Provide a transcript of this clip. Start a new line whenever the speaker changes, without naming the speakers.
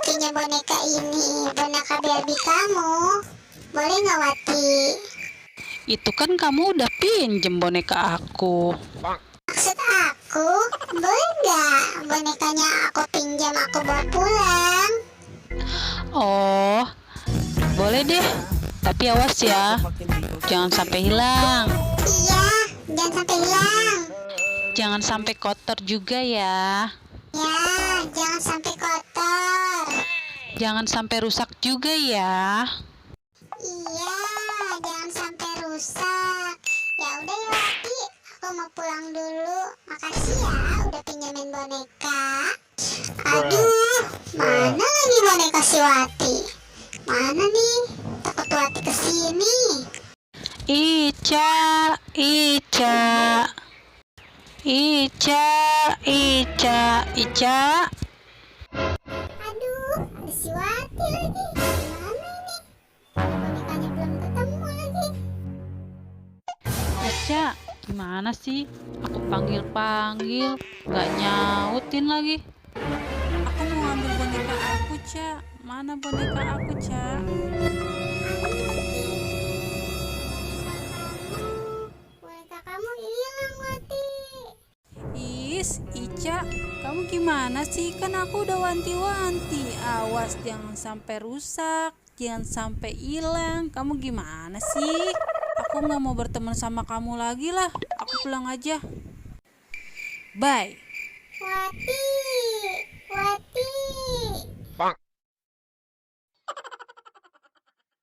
punya boneka ini, boneka Barbie kamu. Boleh nggak, Wati?
Itu kan kamu udah pinjem boneka aku.
Maksud aku, boleh nggak bonekanya aku pinjam, aku bawa pulang?
Oh, boleh deh. Tapi awas ya, jangan sampai hilang.
Iya, jangan sampai hilang.
Jangan sampai kotor juga ya.
Ya, jangan sampai kotor.
Jangan sampai rusak juga ya.
Iya, jangan sampai rusak. Ya udah ya, Wati, aku mau pulang dulu. Makasih ya udah pinjamin boneka. Aduh, mana lagi boneka si Wati? Mana nih? Takut Wati kesini.
Ica, Ica, Ica, Ica, Ica.
Aduh, ada si Wati lagi. Mana ini? Bonekanya belum ketemu lagi.
Ica, gimana sih? Aku panggil-panggil, nggak nyautin lagi. Aku mau ambil boneka aku, Ca. Mana boneka aku, Ca?
Boneka kamu hilang, Wati.
Ica, kamu gimana sih? Kan aku udah wanti-wanti. Awas jangan sampai rusak, jangan sampai hilang. Kamu gimana sih? Aku nggak mau berteman sama kamu lagi lah. Aku pulang aja. Bye.
Wati.